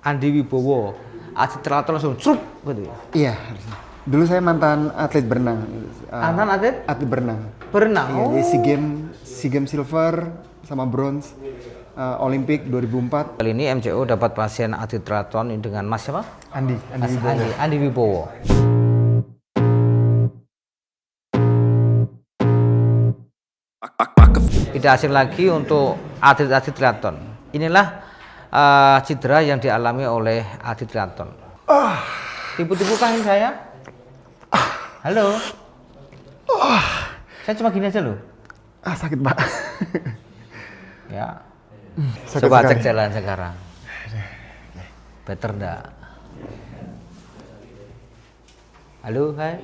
Andi Wibowo, atlet triathlon langsung crup gitu ya? Iya. Dulu saya mantan atlet berenang. Mantan atlet? Atlet berenang. Berenang? Iya, di SEA Games silver sama bronze. Olimpik 2004. Kali ini MCO dapat pasien atlet triathlon dengan Mas siapa? Andi Mas Wibowo. Andi Wibowo. Tidak asing lagi untuk atlet-atlet triathlon. Inilah cedera yang dialami oleh atlet triathlon. Tipu-tipu kahin saya? Halo? Saya cuma gini aja loh. Sakit, Pak. Ya. Sakit Coba sekali. cek jalan sekarang. Better enggak? Halo, hai.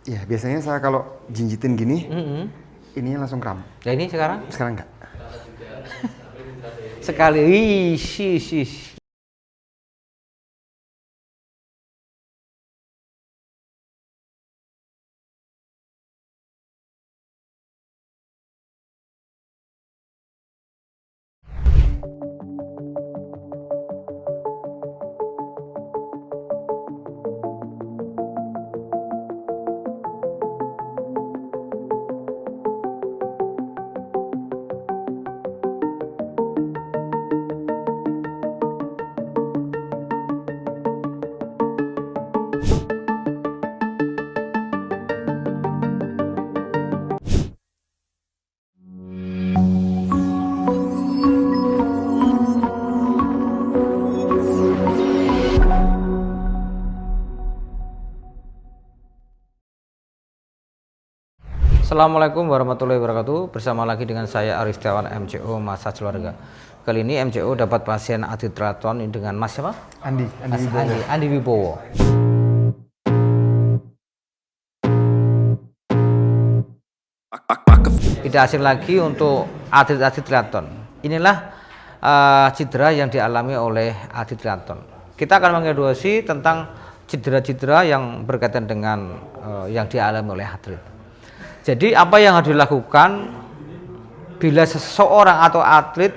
Ya, biasanya saya kalau jinjitin gini, ininya langsung kram. Ya ini sekarang? Sekarang enggak. Sekali. Ish. Assalamualaikum warahmatullahi wabarakatuh. Bersama lagi dengan saya Arif Setiawan, MCO Massage Keluarga. Kali ini MCO dapat pasien atlet triathlon dengan Mas siapa? Andi Mas Wibowo. Andi Wibowo. Tidak asing lagi untuk atlet-atlet triathlon. Inilah cedera yang dialami oleh atlet triathlon. Kita akan mengevaluasi tentang cedera-cedera yang berkaitan dengan yang dialami oleh atlet. Jadi apa yang harus dilakukan bila seseorang atau atlet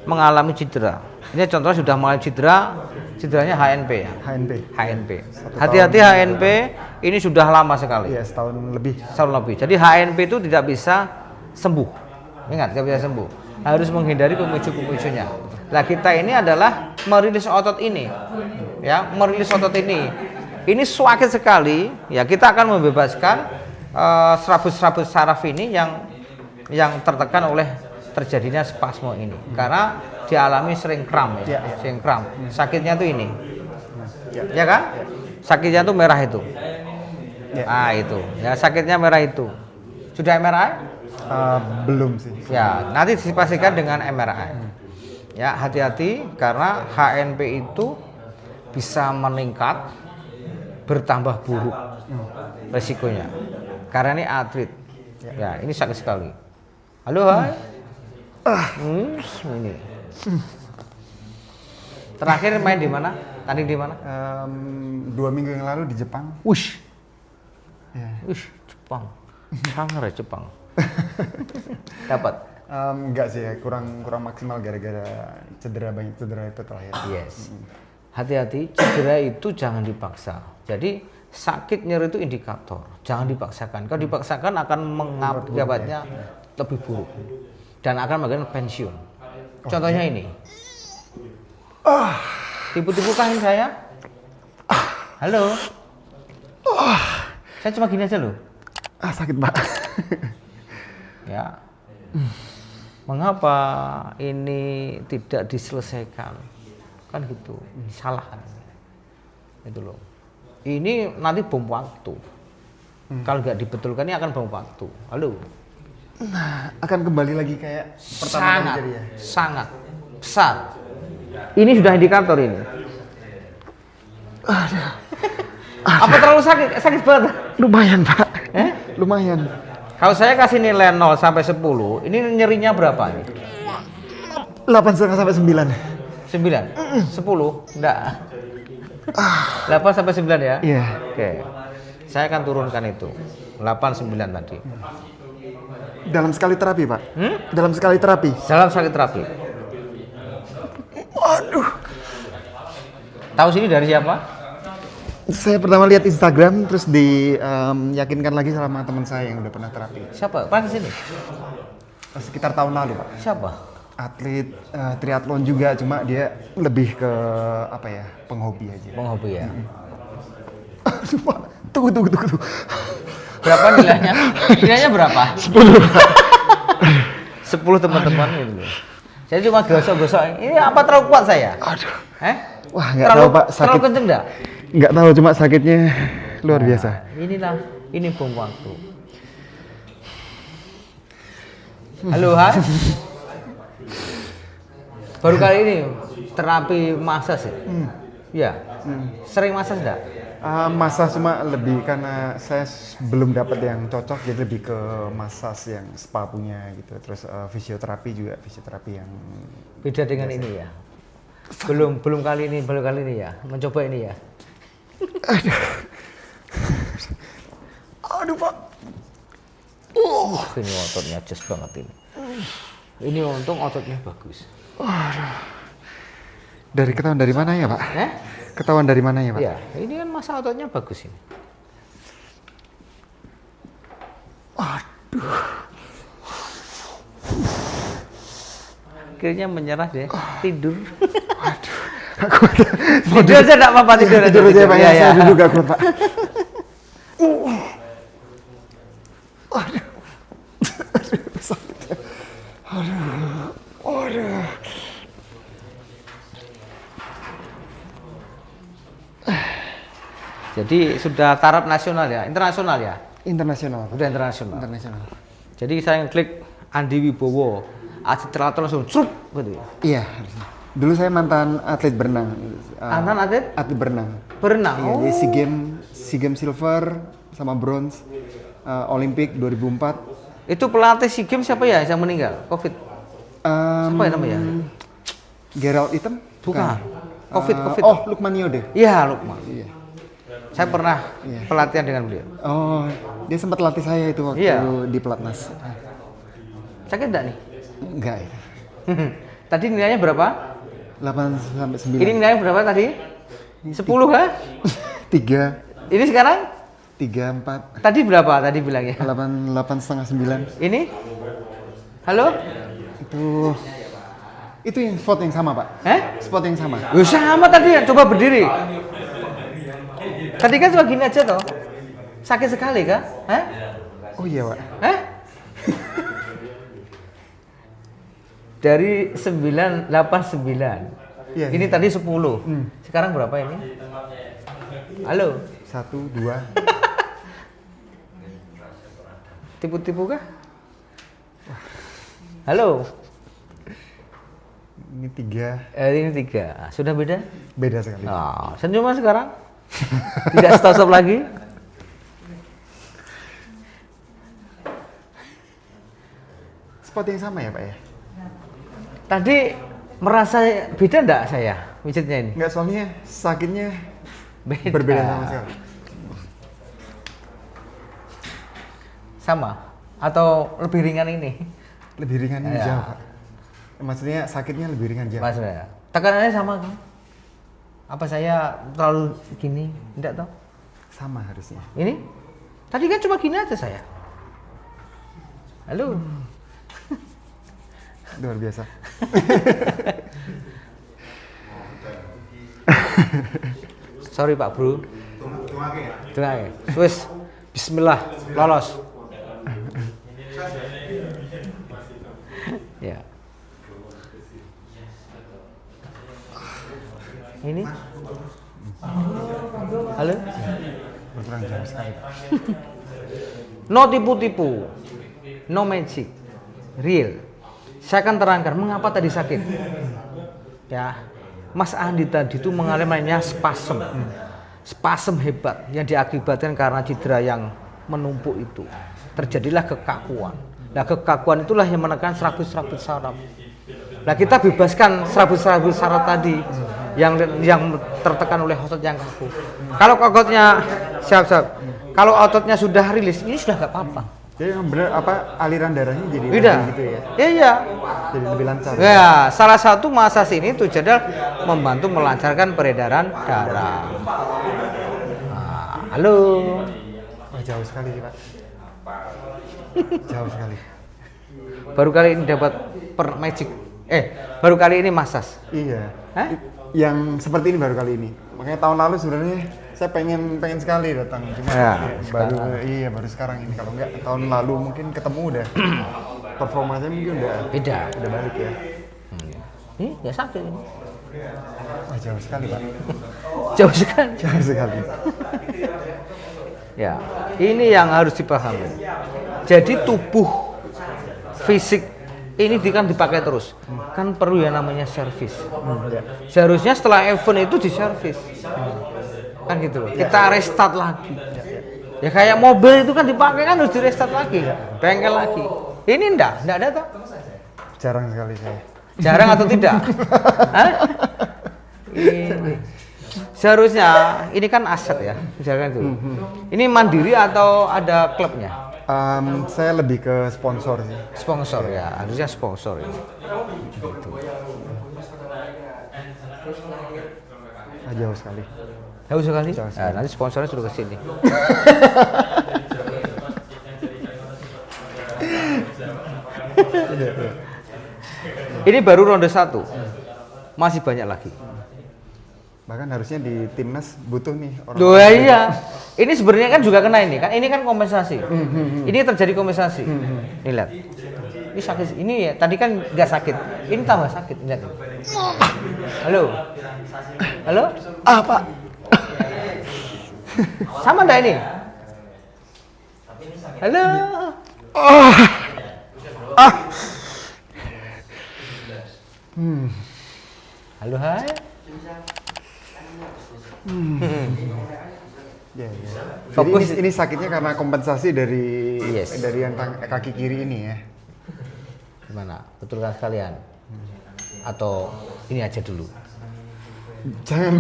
mengalami cedera? Ini contohnya sudah mengalami cederanya HNP ya. HNP. Hati-hati HNP ini sudah lama sekali. Iya, setahun lebih. Setahun lebih. Jadi HNP itu tidak bisa sembuh. Ingat, tidak bisa sembuh. Harus menghindari pemicu-pemicunya. Nah, kita ini adalah merilis otot ini. Ya, merilis otot ini. Ini sakit sekali. Ya, kita akan membebaskan serabut-serabut saraf ini yang tertekan oleh terjadinya spasme ini karena dialami sering kram ya, sering kram. Sakitnya tuh ini, ya kan? Sakitnya tuh merah itu, itu, ya sakitnya merah itu. Sudah MRI? Belum sih. Ya, nanti dipastikan dengan MRI. Ya, hati-hati karena HNP itu bisa meningkat, bertambah buruk resikonya. Karena ini atlet, ya ini sakit sekali. Halo, hai. Ini. Terakhir main di mana? Tanding di mana? 2 minggu yang lalu di Jepang. Wush, Ya. Jepang, sangat ya Jepang. Dapat? Enggak sih, kurang maksimal gara-gara banyak cedera itu terakhir. Yes. Hati-hati, cedera itu jangan dipaksa. Jadi sakit nyeri itu indikator, jangan dipaksakan. Kalau dipaksakan akan mengakibatnya lebih buruk dan akan mengakibatkan pensiun. Contohnya ini. Tipu-tipu kahin saya? Halo? Saya cuma gini aja loh. Sakit, Pak. Ya. Mengapa ini tidak diselesaikan? Kan gitu. Salah. Itu loh. Ini nanti bom waktu. Kalau nggak dibetulkan ini akan bom waktu. Halo. Nah, akan kembali lagi kayak pertama kali jadi ya. Sangat besar. Ini sudah indikator ini. Apa terlalu sakit? Sakit banget. Lumayan, Pak. Lumayan. Kalau saya kasih nilai 0 sampai 10, ini nyerinya berapa nih? 8,5 sampai 9. 9? 10? Enggak. 8 sampai 9 ya? Iya. Oke. Saya akan turunkan itu. 8, 9 tadi. Dalam sekali terapi, Pak. Dalam sekali terapi. Dalam sakit terapi. Waduh. Tahu sini dari siapa? Saya pertama lihat Instagram, terus diyakinkan lagi sama teman saya yang udah pernah terapi. Siapa? Pernah kesini? Sekitar tahun lalu, Pak. Siapa? Atlet triathlon juga, cuma dia lebih ke apa ya, penghobi aja. Penghobi ya. Aduh, Pak. Tunggu. Berapa nilainya? Nilainya berapa? 10. 10 teman-teman gitu. Saya cuma gosok-gosok. Ini apa terlalu kuat saya? Aduh. Wah, nggak tahu, Pak. Sakit. Terlalu kenceng enggak? Nggak tahu, cuma sakitnya luar biasa. Ini bom waktu. Halo, Hai. Baru kali ini terapi massage ya? Iya. Sering massage enggak? Massage cuma lebih karena saya belum dapat yang cocok, jadi lebih ke massage yang spa punya gitu. Terus fisioterapi juga, fisioterapi yang beda dengan ini ya. Belum kali ini ya. Mencoba ini ya. Aduh, Pak. Ini ototnya jos banget ini. Ini untung ototnya bagus. Ketahuan dari mana ya, Pak? Ketahuan dari mana ya, Pak? Ya, ini kan masa ototnya bagus ini. Aduh. Akhirnya menyerah deh, tidur. Waduh. Gak kuat. Tidur aja enggak apa-apa, tidur aja. Tidur aja, Pak. Ya, Saya duduk gak kuat, Pak. Aduh. Jadi sudah taraf nasional ya, internasional ya? Internasional. Udah internasional. Internasional. Jadi saya ngeklik Andi Wibowo, atlet triathlon langsung crup gitu ya. Iya, harusnya. Dulu saya mantan atlet berenang. Mantan atlet? Atlet berenang. Berenang. Iya, di SEA Games silver sama bronze, Olimpik 2004. Itu pelatih SEA Games siapa ya yang meninggal? Covid. Siapa ya namanya? Gerald Item? Bukan. Covid. Oh, Lukman Yode. Iya, Lukman. Iya. Saya pernah pelatihan dengan beliau. Oh, dia sempat latih saya itu waktu di Pelatnas. Sakit enggak nih? Enggak itu. Tadi nilainya berapa? 8 sampai 9. Ini nilainya berapa tadi? 10 kah? 3. Ini sekarang? 3, 4. Tadi berapa tadi bilangnya? 8 setengah 9. Ini? Halo? Itu yang spot yang sama, Pak. Spot yang sama. Sama tadi, coba berdiri. Tadi kan cuma gini aja toh. Sakit sekali kah? Oh iya, Pak. Dari 989. Iya. Ini tadi 10. Sekarang berapa ini? Halo. 1, 2. Tipu-tipu kah? Halo. Ini 3. Ini 3. Sudah beda? Beda sekali. Senyuman sekarang? Tidak stop lagi? Spot yang sama ya, Pak ya? Tadi merasa beda enggak saya pijitnya ini? Enggak, soalnya sakitnya Beda. berbeda sama sekali. Sama? Atau lebih ringan ini? Lebih ringan ini Ya. jauh, Pak. Maksudnya sakitnya lebih ringan jauh. Maksudnya, tekanannya sama kan? Apa saya terlalu gini? Enggak toh? Sama harusnya. Ini? Tadi kan cuma gini aja saya. Halo. Luar biasa. Sorry Pak Bro. Tengah. Wes. Bismillah. Lolos. Ya. Ini? Halo? Berkurang jauh sekali. No tipu-tipu. No magic. Real. Saya akan terangkan mengapa tadi sakit. Ya. Mas Andi tadi itu mengalami namanya spasm. Spasm hebat yang diakibatkan karena cedera yang menumpuk itu. Terjadilah kekakuan. Nah, kekakuan itulah yang menekan serabut-serabut saraf. Nah, kita bebaskan serabut-serabut saraf tadi yang tertekan oleh otot yang kaku. Kalau ototnya siap. Kalau ototnya sudah rilis, ini sudah nggak apa-apa. Jadi yang bener apa aliran darahnya jadi Beda. lebih gitu ya. Iya. Jadi lebih lancar. Ya, salah satu massage ini tujuannya adalah membantu melancarkan peredaran darah. Nah, halo. Wah, jauh sekali sih, Pak. Jauh sekali. Baru kali ini dapat magic. Baru kali ini massage. Iya. Hah? Yang seperti ini baru kali ini. Makanya tahun lalu sebenarnya saya pengen sekali datang, cuma Ya, baru sekarang ini. Kalau enggak tahun lalu mungkin ketemu udah performanya mungkin udah Beda. balik ya. Ini nggak sakit ini. Wah, jauh sekali, Pak. Jauh sekali. Jauh sekali. Ya, ini yang harus dipahami. Jadi tubuh fisik ini kan dipakai terus. Kan perlu yang namanya servis. Ya. Seharusnya setelah event itu diservis. Kan gitu loh. Kita restart lagi. Ya kayak mobil itu kan dipakai kan harus di restart lagi. Bengkel lagi. Ini enggak ada toh. Jarang sekali saya. Jarang atau tidak? Hah? Ini. Seharusnya ini kan aset ya, misalkan itu. Ini mandiri atau ada klubnya? Saya lebih ke sponsor sih. Sponsor ya, harusnya sponsor ini. Gitu. Jauh sekali. Jauh sekali? Jauh sekali. Nah, nanti sponsornya suruh ke sini. Ini baru ronde 1. Masih banyak lagi. Bahkan harusnya di timnas butuh nih orang. Loh iya. Ini sebenarnya kan juga kena ini kan. Ini kan kompensasi. Ini terjadi kompensasi. Nih lihat. Ini sakit. Ini ya tadi kan nggak sakit. Ini tambah sakit. Lihat. Halo. Halo? Pak. Sama enggak ini? Halo. Halo, hai. Ya, ya. Jadi Fokus. ini sakitnya karena kompensasi dari Yes. dari yang kaki kiri ini ya. Gimana? Betul kan sekalian? Atau ini aja dulu? Jangan.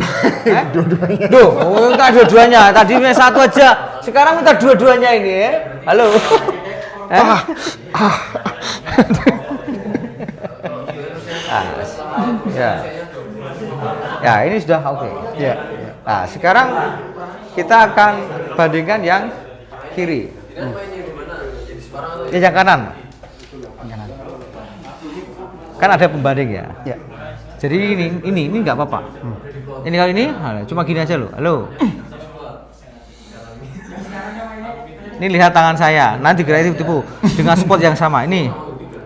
Dua-duanya. Duh, minta dua-duanya. Tadi minta satu aja. Sekarang minta dua-duanya ini ya. Halo. Ya. Ya, ini sudah oke. Ya. Nah, sekarang kita akan bandingkan yang kiri. Yang kanan. Kan ada pembanding ya. Ya. Jadi ini nggak apa-apa. Ini kali ini cuma gini aja loh. Halo. Ini lihat tangan saya. Nanti kira tipu dengan spot yang sama. Ini.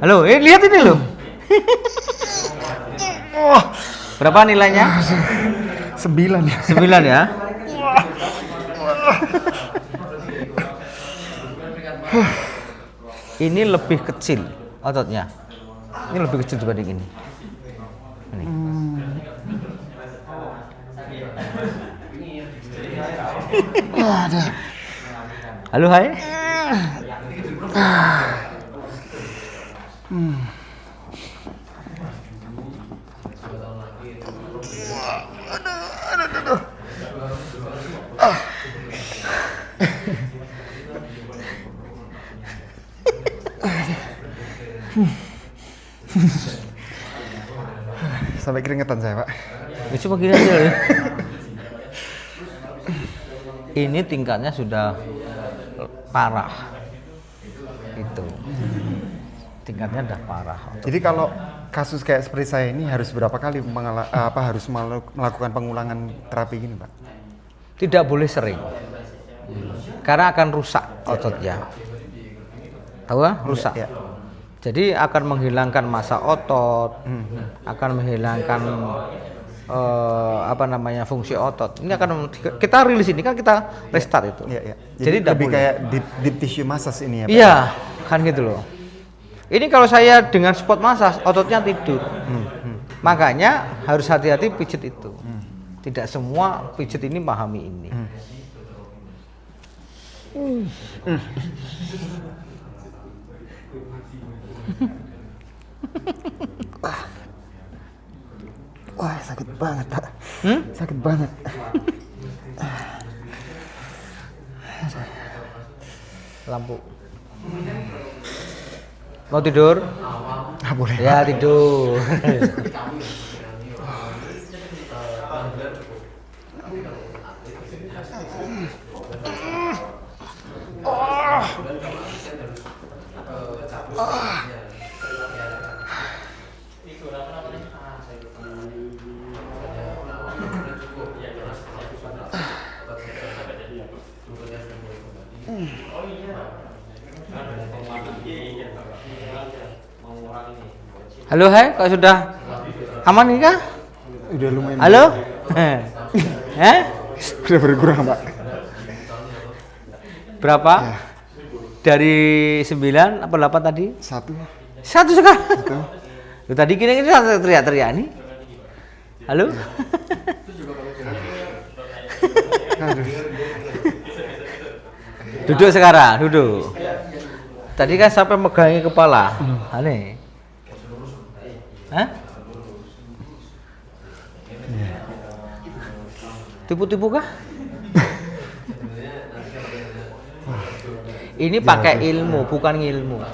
Halo, lihat ini loh. Berapa nilainya? 9 ya. 9 ya. Ini lebih kecil ototnya. Ini lebih kecil dibanding ini. Ini. Halo, hai. Sampai keringetan saya, Pak. Ya, cuma gini aja ya. Ini tingkatnya sudah parah. Itu. Tingkatnya udah parah. Jadi kalau kasus kayak seperti saya ini harus berapa kali harus melakukan pengulangan terapi gini, Pak? Tidak boleh sering. Karena akan rusak ototnya. Tahu kan? Rusak. Ya. Jadi akan menghilangkan massa otot, akan menghilangkan fungsi otot. Ini akan kita rilis ini kan kita restart itu. Iya, iya. Jadi lebih boleh. kayak deep tissue massage ini ya, Pak? Iya, kan gitu loh. Ini kalau saya dengan spot massage ototnya tidur. Makanya harus hati-hati pijit itu. Tidak semua pijit ini pahami ini. Wah, sakit banget, Pak. Sakit banget. Lampu. Mau tidur? Ah, boleh. Ya tidur. Halo, hai, kok sudah aman nih kah? Udah lumayan. Halo? Eh? Udah berkurang, Pak. Berapa? Ya. Dari 9 apa 8 tadi? 1. 1 sekarang. Loh, tadi kini teriak-teriak nih. Halo? Aduh. Duduk sekarang, duduk. Tadi kan sampai megangi kepala. Aneh. Hah? Tipu-tipu kah? Ini pakai ilmu, bukan ngilmu.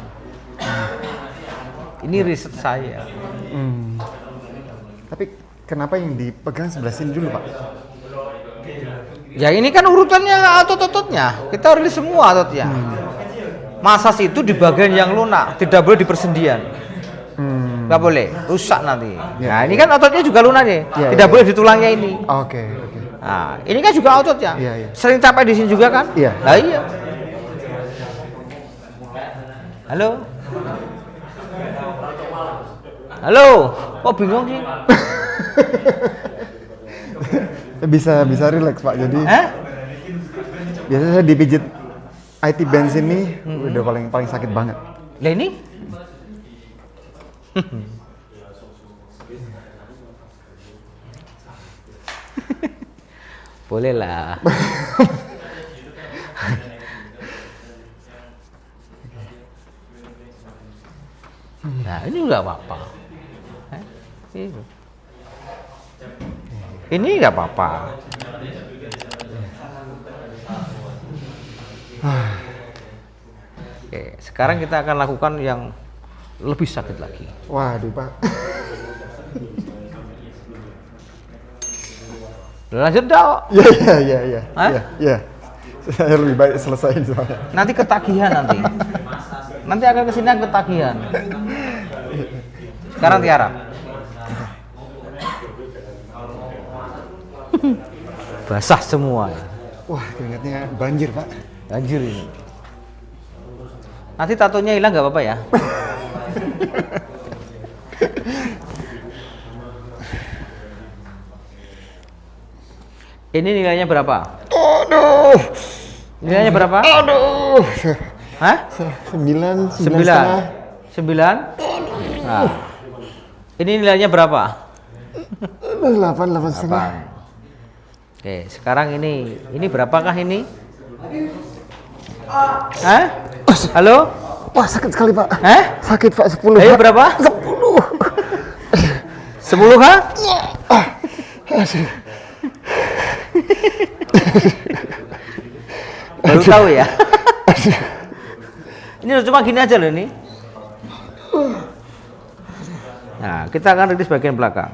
Ini riset saya. Tapi kenapa yang dipegang sebelah sini dulu, Pak? Ya ini kan urutannya otot-ototnya. Kita rilis semua ototnya. Masas itu di bagian yang lunak, tidak boleh di persendian. Nggak boleh, rusak nanti. Ya. Nah ini kan ototnya juga lunak nih, Ya, tidak ya. boleh di tulangnya ini. Oke. Nah ini kan juga ototnya. Iya, iya. Sering capek di sini juga kan? Iya. Nah, iya. Halo. Halo. Kok bingung sih? Bisa relax, Pak. Jadi Hah? biasanya saya dipijit IT band sini udah paling sakit banget. Lah ini? Boleh lah. Nah ini nggak apa-apa. Ini nggak apa-apa. Oke, sekarang kita akan lakukan yang lebih sakit lagi. Waduh, Pak. Lanjut dong. Iya. Hah? Iya. Saya lebih baik selesaiin soalnya. Nanti ketagihan nanti. Nanti akan kesini ketagihan. Sekarang Tiara. Basah semua. Wah, keringatnya banjir, Pak. Anjir ini. Nanti tatonya hilang nggak apa-apa ya? Ini nilainya berapa? Aduh. Nilainya berapa? Aduh. Hah? 9 9? Nah. Ini nilainya berapa? 8 setengah. Oke, sekarang ini berapakah ini? Hah? Halo? Wah, sakit sekali, Pak. Hah? Sakit, Pak. 10. Ayo Pak. berapa? 10. 10 kah? Aduh. Baru tahu ya? Ini cuma gini aja loh ini. Nah, kita akan rilis bagian belakang.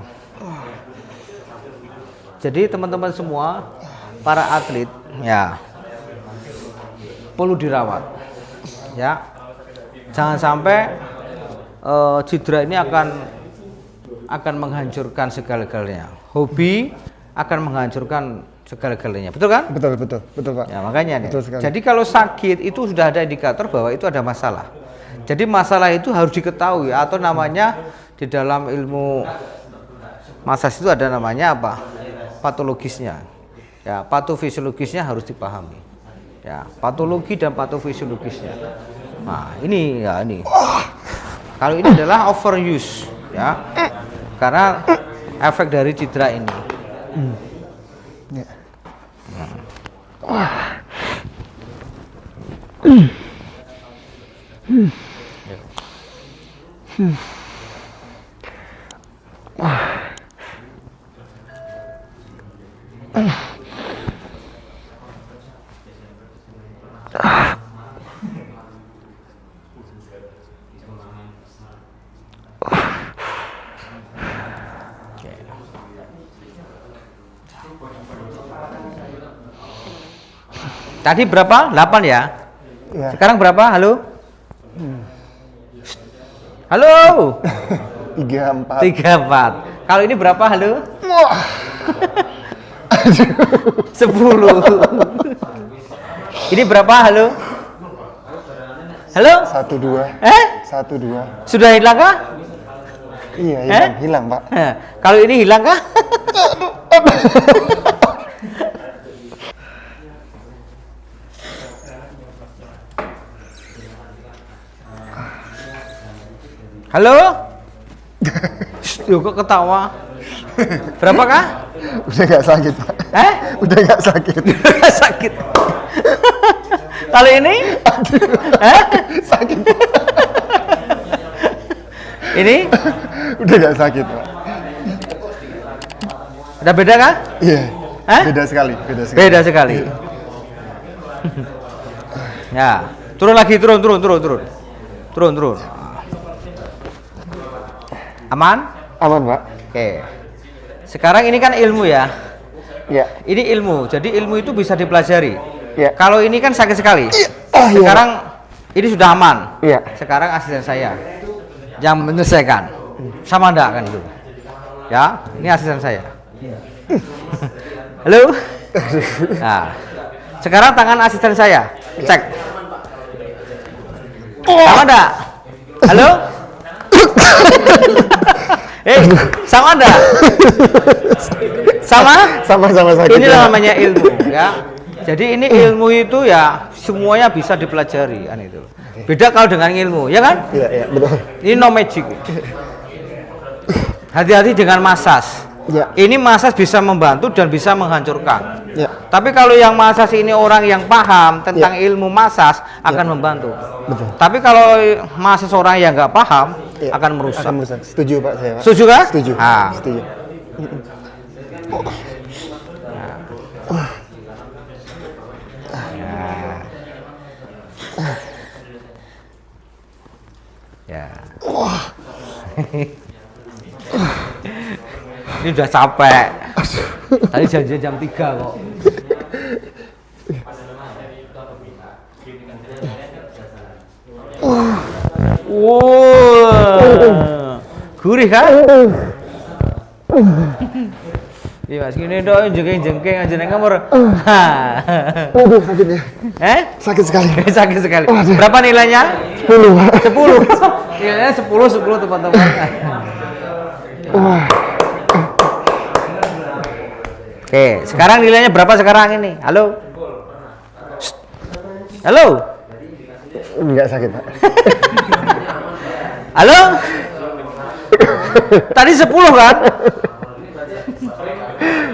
Jadi teman-teman semua, para atlet, ya perlu dirawat, ya. Jangan sampai cedera ini akan menghancurkan segala-galanya. Hobi akan menghancurkan segala-galanya, betul kan? Betul, Pak. Ya makanya nih. Betul sekali. Jadi kalau sakit itu sudah ada indikator bahwa itu ada masalah. Jadi masalah itu harus diketahui atau namanya di dalam ilmu masas itu ada namanya apa? Patologisnya. Ya, patofisiologisnya harus dipahami. Ya, patologi dan patofisiologisnya. Nah, ini ya ini. Kalau ini adalah overuse, ya. Karena efek dari cedera ini. Ya. Tadi berapa? 8 ya? Ya. Sekarang berapa? Halo? Halo? 34. 34. Kalau ini berapa? Halo? Wah. 10. Ini berapa? Halo? Halo? 12. 12. Sudah hilang kah? Iya, hilang, Pak. Kalau ini hilang kah? Halo? Loh, kok ketawa? Berapa kah? Udah nggak sakit, Pak. Udah nggak sakit. Sakit. Kali ini? Sakit. Ini? Udah nggak sakit, Pak. Ada beda kah? Iya. Beda sekali. Beda sekali. Ya, turun lagi, turun. Aman? Aman, Pak. Oke. Sekarang ini kan ilmu ya. Ya. Ini ilmu. Jadi ilmu itu bisa dipelajari. Ya. Kalau ini kan sakit sekali. Iya. Sekarang ini sudah aman. Iya. Sekarang asisten saya yang menyelesaikan. Sama enggak kan itu? Ya, ini asisten saya. Halo? Nah, sekarang tangan asisten saya. Cek. Sama enggak? Halo? Sama enggak? Sama sakit. Ini namanya ilmu ya. Jadi ini ilmu itu ya semuanya bisa dipelajari kan itu. Beda kalau dengan ilmu, ya kan? Iya, betul. Ini no magic. Hati-hati dengan massage. Ya. Ini massage bisa membantu dan bisa menghancurkan. Ya. Tapi kalau yang massage ini orang yang paham tentang ilmu massage akan membantu. Betul. Tapi kalau massage orang yang nggak paham akan merusak. Setuju, Pak, saya, Pak. Setuju kan? Setuju. Ah. Setuju. Ya. Ini udah capek. Tadi janji jam 3 kok. Wow. Gurih kan? Iya, Mas, gini dong, jengking aja neng kamar. Aduh, sakitnya. Sakit sekali. Sakit sekali. Berapa nilainya? 10, Pak. 10. Nilainya 10 teman-teman. Oke, sekarang nilainya berapa sekarang ini? Halo? Shh. Halo? Enggak sakit, Pak. Halo? Tadi 10 kan?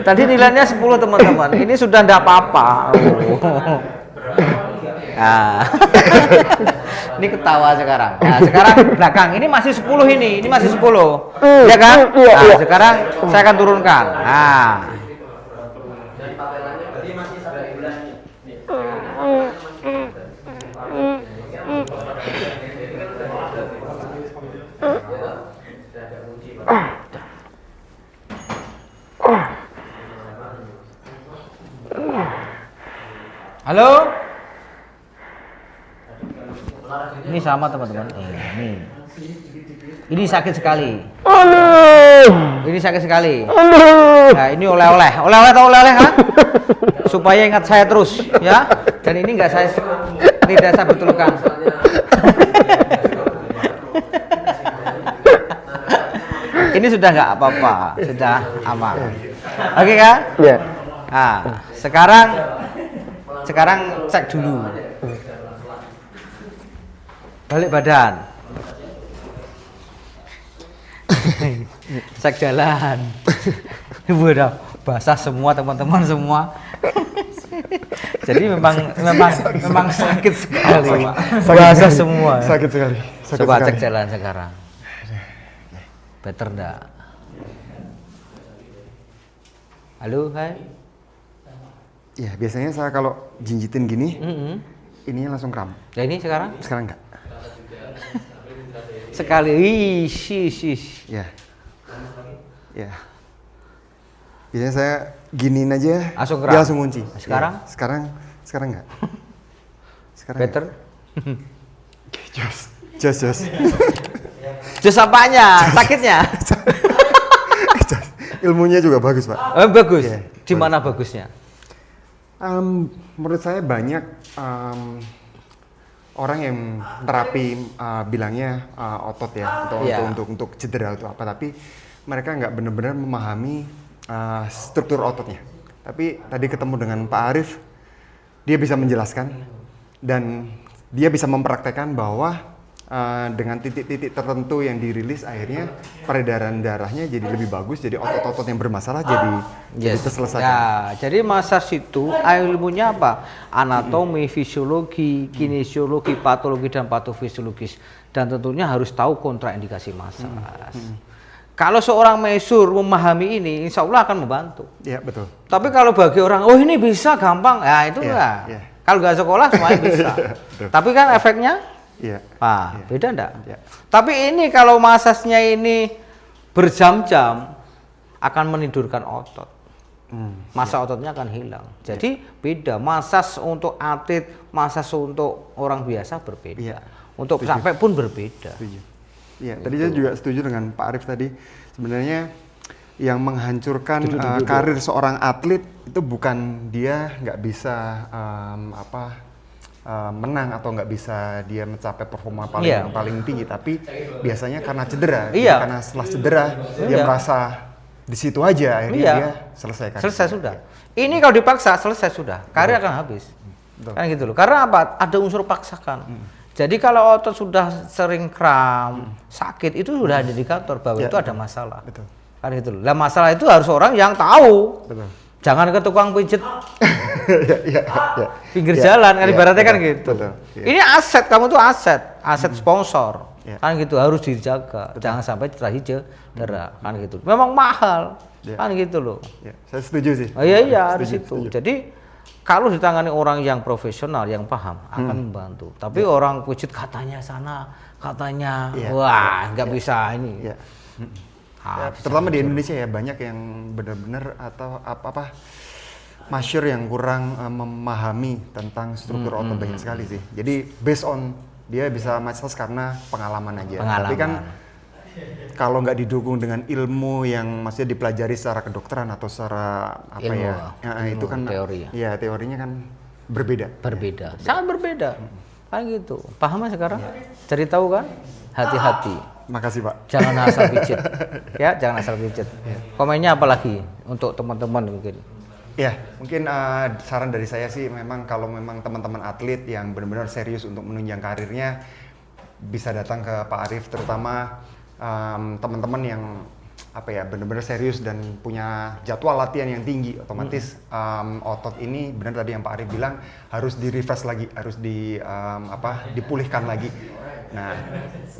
Tadi nilainya 10 teman-teman. Ini sudah enggak apa-apa. Nah. Ini ketawa sekarang. Nah, sekarang belakang ini masih 10 ini. Ini masih 10. Ya kan? Nah, sekarang saya akan turunkan. Nah. Halo? Ini sama teman-teman. Ini sakit sekali. Ini sakit sekali. Nah, ini oleh-oleh. Oleh-oleh atau oleh-oleh kan? Supaya ingat saya terus, ya. Dan ini tidak saya betulkan. Ini sudah nggak apa-apa, sudah aman. Oke kan? Iya. Nah, sekarang cek dulu. Balik badan. Cek jalan. Udah basah semua teman-teman semua. Jadi memang sakit sekali. Basah semua. Sakit sekali. Coba cek jalan sekarang. Better enggak? Halo, hai. Ya, biasanya saya kalau jinjitin gini, ininya langsung kram. Nah, ini sekarang? Sekarang enggak. Sekali. Ish. Ya. Biasanya saya giniin aja, Langsung dia kram. langsung kunci. Sekarang? Ya, sekarang Sekarang enggak. Sekarang Better. Jos. Jus apanya? Sakitnya? Ilmunya juga bagus, Pak. Bagus. Iya, Di mana bagusnya? Menurut saya banyak orang yang terapi bilangnya otot ya, atau Iya. untuk cedera atau apa, tapi mereka nggak benar-benar memahami struktur ototnya. Tapi tadi ketemu dengan Pak Arief, dia bisa menjelaskan dan dia bisa mempraktekkan bahwa dengan titik-titik tertentu yang dirilis, akhirnya peredaran darahnya jadi lebih bagus, jadi otot-otot yang bermasalah jadi terselesaikan. Ya, jadi massage itu ilmunya apa? Anatomi, fisiologi, kinesiologi, patologi dan patofisiologis. Dan tentunya harus tahu kontraindikasi massage. Kalau seorang mesur memahami ini, insya Allah akan membantu. Iya, betul. Tapi kalau bagi orang, oh ini bisa gampang, ya itu enggak. Iya. Kalau nggak sekolah semuanya bisa. Tapi kan efeknya Iya. beda enggak? Iya. Tapi ini kalau masasnya ini berjam-jam akan menidurkan otot. Masa ototnya akan hilang. Jadi beda. Masas untuk atlet, masas untuk orang biasa berbeda. Iya. Untuk Setuju. sampai pun berbeda. Setuju. Iya, tadi saya juga setuju dengan Pak Arief tadi. Sebenarnya yang menghancurkan karir seorang atlet itu bukan dia nggak bisa menang atau nggak bisa dia mencapai performa paling tinggi, tapi biasanya karena cedera. Iya. Karena setelah cedera dia merasa di situ aja, akhirnya dia selesai karir. Selesai sudah. Ini kalau dipaksa selesai sudah, karir akan habis. Kan gitu loh. Karena apa? Ada unsur paksakan. Jadi kalau otot sudah sering kram, sakit, itu sudah ada indikator bahwa itu ada masalah. Betul. Kan gitu loh. Lah masalah itu harus orang yang tahu. Betul. Jangan ke tukang pijet Iya. pinggir jalan, kan ibaratnya kan gitu. Betul, iya. Ini aset, kamu tuh aset sponsor. Iya. Kan gitu, harus dijaga. Jangan sampai terjadi cedera, kan gitu. Memang mahal, Iya. kan gitu loh. Ya, saya setuju sih. Oh, iya harus Setuju, itu. setuju. Jadi kalau ditangani orang yang profesional, yang paham, akan membantu. Tapi orang pijit katanya sana, katanya, Iya. wah nggak bisa ini. Iya. Ah, Ya, terutama di Indonesia ya banyak yang benar-benar atau apa masyhur yang kurang memahami tentang struktur otot banyak sekali sih. Jadi based on dia bisa massage karena pengalaman aja. Tapi kan kalau nggak didukung dengan ilmu yang maksudnya dipelajari secara kedokteran atau secara Ilmu, itu kan teori. Ya teorinya kan berbeda. Berbeda, sangat berbeda. Kan gitu. Paham kan sekarang? Cari tahu kan? Hati-hati. Makasih Pak. Jangan asal pijit. Ya, jangan asal pijit. Komennya apa lagi untuk teman-teman mungkin? Ya, mungkin saran dari saya sih memang kalau memang teman-teman atlet yang benar-benar serius untuk menunjang karirnya bisa datang ke Pak Arief, terutama teman-teman yang benar-benar serius dan punya jadwal latihan yang tinggi. Otomatis otot ini benar tadi yang Pak Arief bilang harus di-refresh lagi, harus dipulihkan lagi. Nah,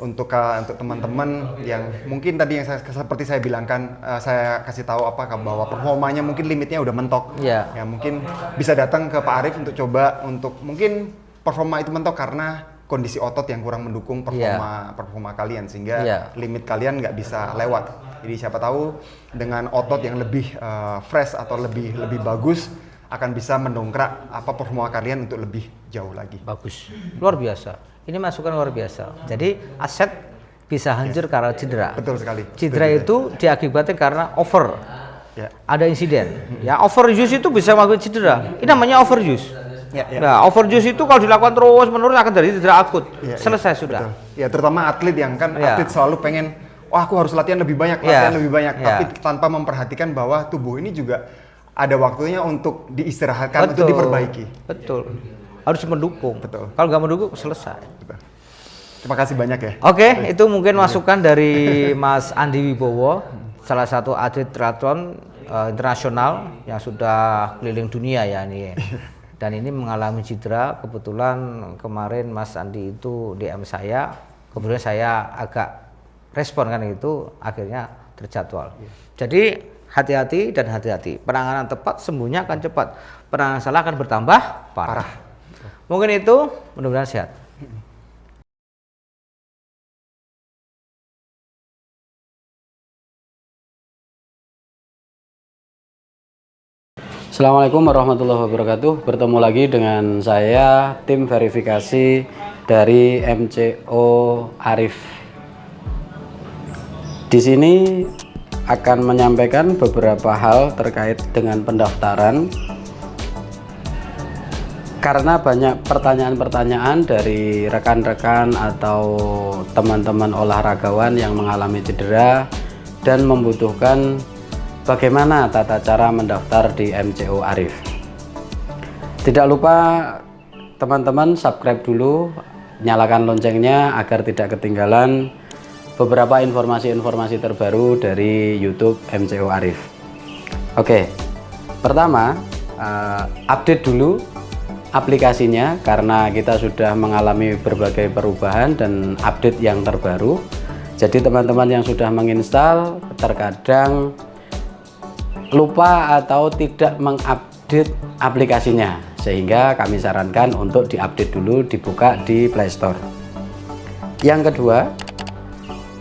untuk teman-teman yang mungkin tadi yang seperti saya bilangkan, saya kasih tahu bahwa performanya mungkin limitnya udah mentok. Iya. Ya mungkin bisa datang ke Pak Arief untuk coba untuk mungkin performa itu mentok karena kondisi otot yang kurang mendukung performa kalian, sehingga limit kalian nggak bisa lewat. Jadi siapa tahu dengan otot yang lebih fresh atau lebih bagus akan bisa mendongkrak performa kalian untuk lebih jauh lagi. Bagus, luar biasa. Ini masukan luar biasa. Jadi aset bisa hancur karena cedera. Betul sekali. Cedera itu diakibatkan karena over. Ya. Ada insiden. Ya, overuse itu bisa mengakibatkan cedera. Ini namanya overuse. Ya. Nah, overuse itu kalau dilakukan terus menerus akan terjadi cedera akut. Selesai sudah. Betul. Ya, terutama atlet yang kan atlet selalu pengen, aku harus latihan lebih banyak, tapi tanpa memperhatikan bahwa tubuh ini juga ada waktunya untuk diistirahatkan, untuk diperbaiki. Betul. Harus mendukung. Betul. Kalau nggak mendukung selesai. Betul. Terima kasih banyak ya. Oke, itu mungkin masukan dari Mas Andi Wibowo, salah satu atlet triathlon internasional yang sudah keliling dunia ya ini. Dan ini mengalami cedera. Kebetulan kemarin Mas Andi itu DM saya, kemudian saya agak respon kan itu, akhirnya terjadwal. Jadi hati-hati dan hati-hati. Penanganan tepat sembuhnya akan cepat. Penanganan salah akan bertambah parah. Mungkin itu, mudah-mudahan sehat. Assalamualaikum warahmatullahi wabarakatuh. Bertemu lagi dengan saya, tim verifikasi dari MCO Arif. Di sini akan menyampaikan beberapa hal terkait dengan pendaftaran. Karena banyak pertanyaan-pertanyaan dari rekan-rekan atau teman-teman olahragawan yang mengalami cedera dan membutuhkan bagaimana tata cara mendaftar di MCO Arif. Tidak lupa teman-teman subscribe dulu, nyalakan loncengnya agar tidak ketinggalan beberapa informasi-informasi terbaru dari YouTube MCO Arif. Oke, pertama update dulu aplikasinya karena kita sudah mengalami berbagai perubahan dan update yang terbaru. Jadi teman-teman yang sudah menginstal terkadang lupa atau tidak mengupdate aplikasinya, sehingga kami sarankan untuk diupdate dulu, dibuka di Play Store. Yang kedua,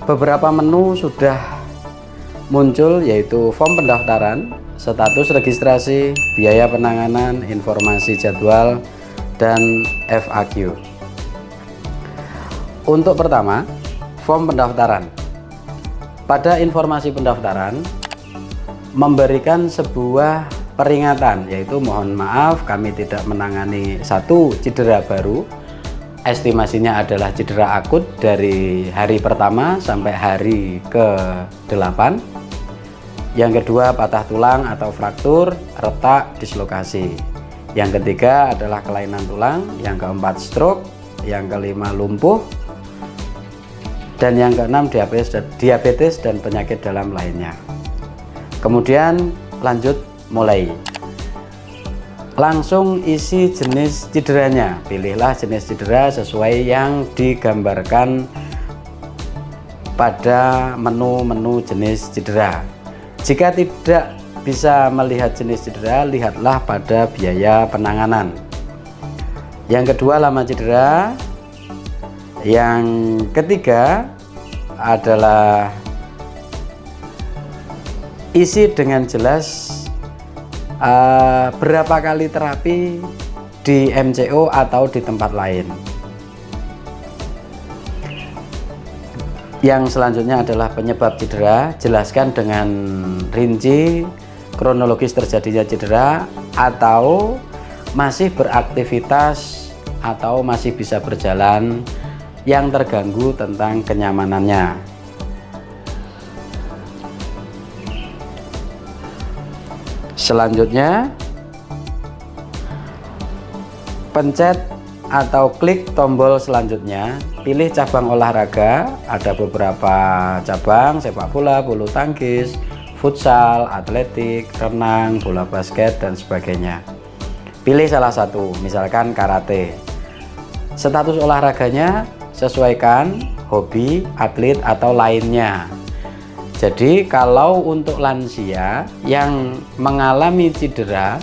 beberapa menu sudah muncul, yaitu form pendaftaran, status registrasi, biaya penanganan, informasi jadwal, dan FAQ. Untuk pertama, form pendaftaran. Pada informasi pendaftaran memberikan sebuah peringatan, yaitu mohon maaf kami tidak menangani satu cedera baru, estimasinya adalah cedera akut dari hari pertama sampai hari ke-8. Yang kedua, patah tulang atau fraktur, retak, dislokasi. Yang ketiga adalah kelainan tulang. Yang keempat, stroke. Yang kelima, lumpuh. Dan yang keenam, diabetes dan penyakit dalam lainnya. Kemudian lanjut mulai. Langsung isi jenis cederanya. Pilihlah jenis cedera sesuai yang digambarkan pada menu-menu jenis cedera. Jika tidak bisa melihat jenis cedera, lihatlah pada biaya penanganan. Yang kedua, lama cedera. Yang ketiga adalah isi dengan jelas berapa kali terapi di MCO atau di tempat lain. Yang selanjutnya adalah penyebab cedera. Jelaskan dengan rinci kronologis terjadinya cedera, atau masih beraktivitas atau masih bisa berjalan, yang terganggu tentang kenyamanannya. Selanjutnya, pencet atau klik tombol selanjutnya, pilih cabang olahraga. Ada beberapa cabang: sepak bola, bulu tangkis, futsal, atletik, renang, bola basket, dan sebagainya. Pilih salah satu, misalkan karate. Status olahraganya sesuaikan hobi, atlet, atau lainnya. Jadi kalau untuk lansia yang mengalami cedera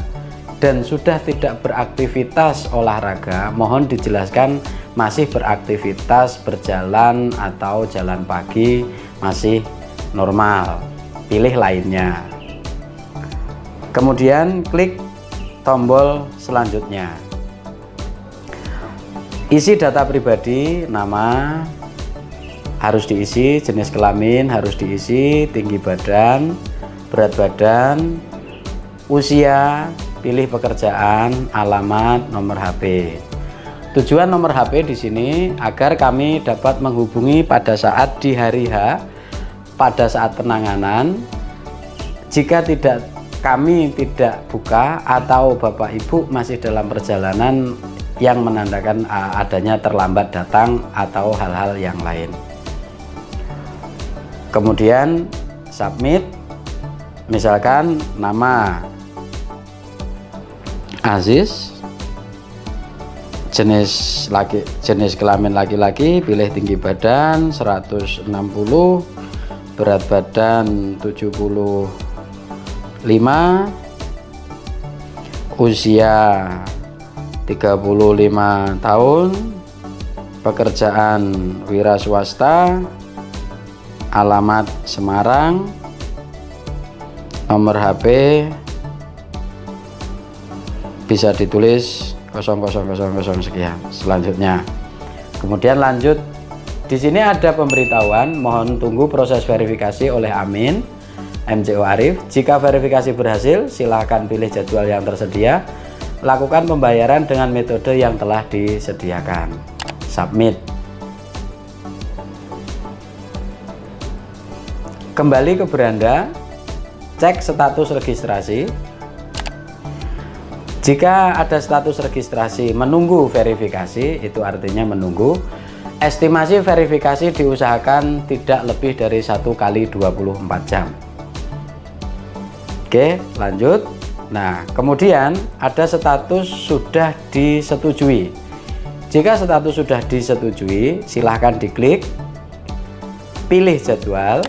dan sudah tidak beraktivitas olahraga, mohon dijelaskan masih beraktivitas berjalan atau jalan pagi, masih normal. Pilih lainnya. Kemudian klik tombol selanjutnya. Isi data pribadi, nama harus diisi, jenis kelamin harus diisi, tinggi badan, berat badan, usia, pilih pekerjaan, alamat, nomor HP. Tujuan nomor HP di sini agar kami dapat menghubungi pada saat di hari H, pada saat penanganan. Jika kami tidak buka atau Bapak Ibu masih dalam perjalanan yang menandakan adanya terlambat datang atau hal-hal yang lain. Kemudian submit, misalkan nama Aziz, jenis kelamin laki-laki, pilih tinggi badan 160, berat badan 75, usia 35 tahun, pekerjaan wira swasta, alamat Semarang, nomor HP bisa ditulis 0000 sekian. Selanjutnya, kemudian lanjut. Di sini ada pemberitahuan, mohon tunggu proses verifikasi oleh Amin MCO Arif. Jika verifikasi berhasil, silakan pilih jadwal yang tersedia. Lakukan pembayaran dengan metode yang telah disediakan. Submit. Kembali ke beranda, cek status registrasi. Jika ada status registrasi menunggu verifikasi, itu artinya menunggu. Estimasi verifikasi diusahakan tidak lebih dari 1 kali 24 jam. Oke, lanjut. Nah, kemudian ada status sudah disetujui. Jika status sudah disetujui, silahkan diklik, pilih jadwal.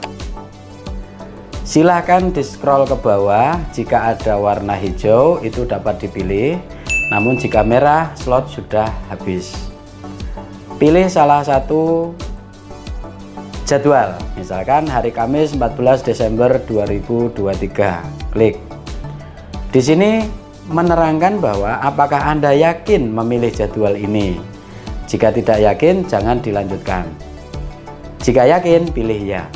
Silahkan di scroll ke bawah, jika ada warna hijau itu dapat dipilih, namun jika merah slot sudah habis. Pilih salah satu jadwal, misalkan hari Kamis 14 Desember 2023, klik. Di sini menerangkan bahwa apakah Anda yakin memilih jadwal ini. Jika tidak yakin, jangan dilanjutkan. Jika yakin, pilih ya.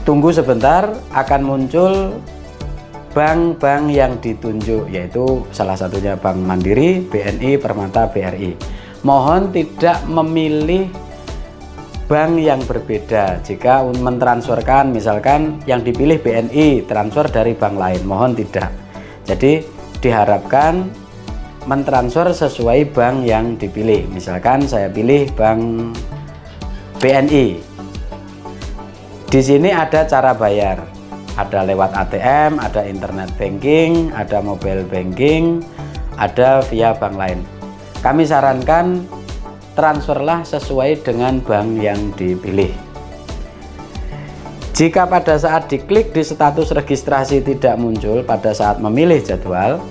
Tunggu sebentar, akan muncul bank-bank yang ditunjuk, yaitu salah satunya Bank Mandiri, BNI, Permata, BRI. Mohon tidak memilih bank yang berbeda. Jika mentransferkan, misalkan yang dipilih BNI, transfer dari bank lain, mohon tidak. Jadi diharapkan mentransfer sesuai bank yang dipilih. Misalkan saya pilih bank BNI. Di sini ada cara bayar, ada lewat ATM, ada internet banking, ada mobile banking, ada via bank lain. Kami sarankan transferlah sesuai dengan bank yang dipilih. Jika pada saat diklik di status registrasi tidak muncul pada saat memilih jadwal,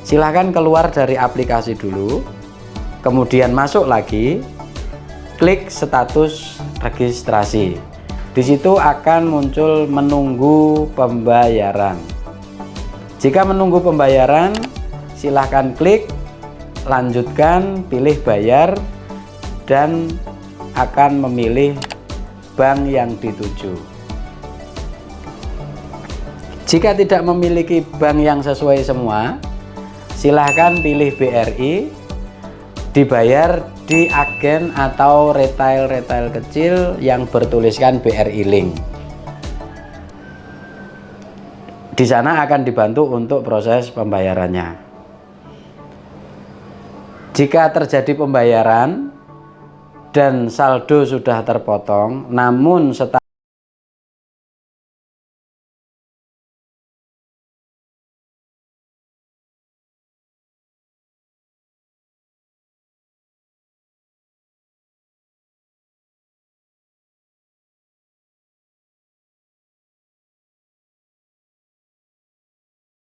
silahkan keluar dari aplikasi dulu, kemudian masuk lagi, klik status registrasi. Di situ akan muncul menunggu pembayaran. Jika menunggu pembayaran, silahkan klik lanjutkan, pilih bayar, dan akan memilih bank yang dituju. Jika tidak memiliki bank yang sesuai semua, silahkan pilih BRI, dibayar di agen atau retail kecil yang bertuliskan BRI Link. Di sana akan dibantu untuk proses pembayarannya. Jika terjadi pembayaran dan saldo sudah terpotong, namun